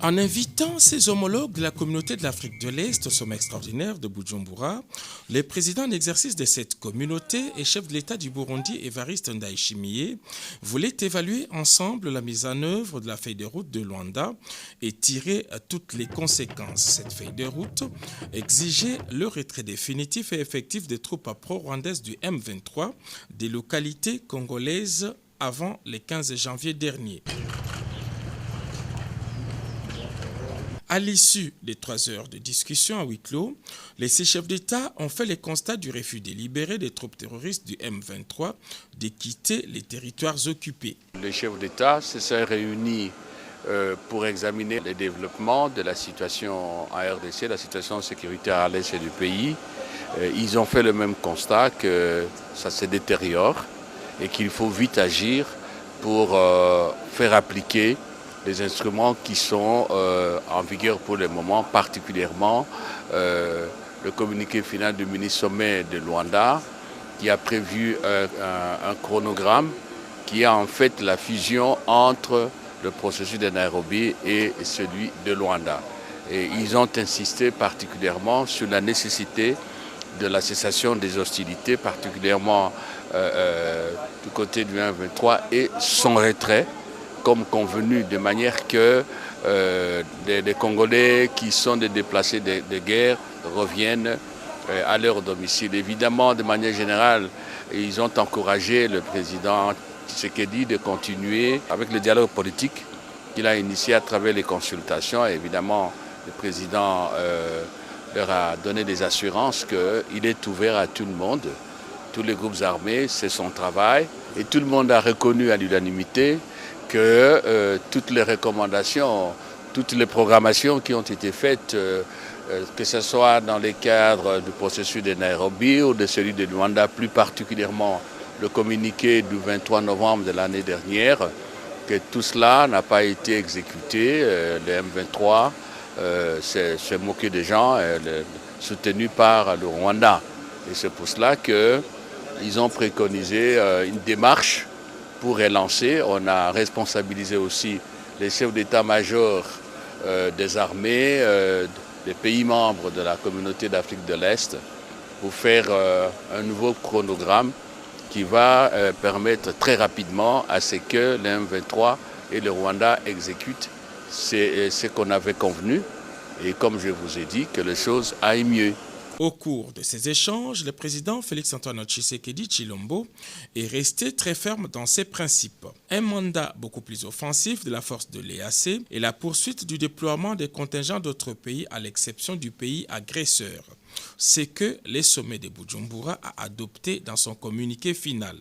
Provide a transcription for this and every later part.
En invitant ses homologues de la communauté de l'Afrique de l'Est au sommet extraordinaire de Bujumbura, le président en exercice de cette communauté et chef de l'État du Burundi, Évariste Ndayishimiye, voulait évaluer ensemble la mise en œuvre de la feuille de route de Luanda et tirer toutes les conséquences. Cette feuille de route exigeait le retrait définitif et effectif des troupes pro-rwandaises du M23 des localités congolaises avant le 15 janvier dernier. À l'issue des 3 heures de discussion à huis clos, les 6 chefs d'État ont fait le constat du refus délibéré des troupes terroristes du M23 de quitter les territoires occupés. Les chefs d'État se sont réunis pour examiner le développement de la situation en RDC, la situation sécuritaire à l'est du pays. Ils ont fait le même constat que ça se détériore et qu'il faut vite agir pour faire appliquer les instruments qui sont en vigueur pour le moment, particulièrement le communiqué final du mini-sommet de Luanda qui a prévu un chronogramme qui a en fait la fusion entre le processus de Nairobi et celui de Luanda. Et ils ont insisté particulièrement sur la nécessité de la cessation des hostilités, particulièrement du côté du M23 et son retrait, comme convenu, de manière que des Congolais qui sont des déplacés de guerre reviennent à leur domicile. Évidemment, de manière générale, ils ont encouragé le président Tshisekedi de continuer avec le dialogue politique qu'il a initié à travers les consultations. Et évidemment, le président leur a donné des assurances qu'il est ouvert à tout le monde, tous les groupes armés, c'est son travail. Et tout le monde a reconnu à l'unanimité que toutes les recommandations, toutes les programmations qui ont été faites, que ce soit dans le cadre du processus de Nairobi ou de celui de Luanda, plus particulièrement le communiqué du 23 novembre de l'année dernière, que tout cela n'a pas été exécuté. Le M23 s'est moqué des gens, soutenu par le Rwanda. Et c'est pour cela qu'ils ont préconisé une démarche pour relancer. On a responsabilisé aussi les chefs d'état-major des armées, des pays membres de la communauté d'Afrique de l'Est pour faire un nouveau chronogramme qui va permettre très rapidement à ce que le M23 et le Rwanda exécutent ce qu'on avait convenu et comme je vous ai dit, que les choses aillent mieux. Au cours de ces échanges, le président Félix-Antoine Tshisekedi Tshilombo est resté très ferme dans ses principes. Un mandat beaucoup plus offensif de la force de l'EAC et la poursuite du déploiement des contingents d'autres pays à l'exception du pays agresseur. C'est que le sommet de Bujumbura a adopté dans son communiqué final.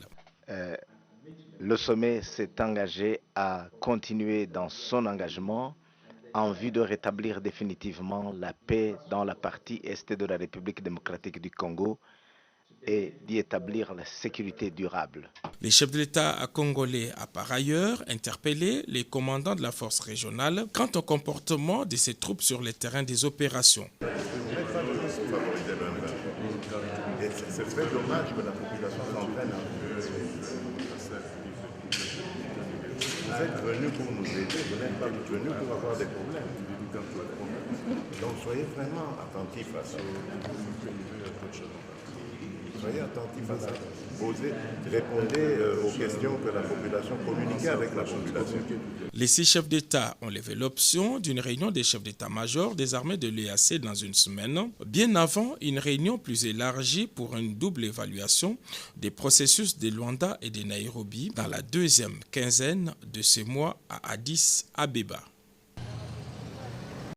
Le sommet s'est engagé à continuer dans son engagement en vue de rétablir définitivement la paix dans la partie est de la République démocratique du Congo et d'y établir la sécurité durable. Les chefs de l'État congolais a par ailleurs interpellé les commandants de la force régionale quant au comportement de ces troupes sur le terrain des opérations. C'est très dommage que la population s'entraîne un peu. Vous êtes venus pour nous aider, vous n'êtes pas venus pour avoir des problèmes. Donc soyez vraiment attentifs à ça. Soyez attentifs à ça. Posez, répondez aux questions que la population, communiquez avec la population. Les 6 chefs d'État ont levé l'option d'une réunion des chefs d'état-major des armées de l'EAC dans une semaine, bien avant une réunion plus élargie pour une double évaluation des processus de Luanda et de Nairobi dans la 2e quinzaine de ce mois à Addis Abeba.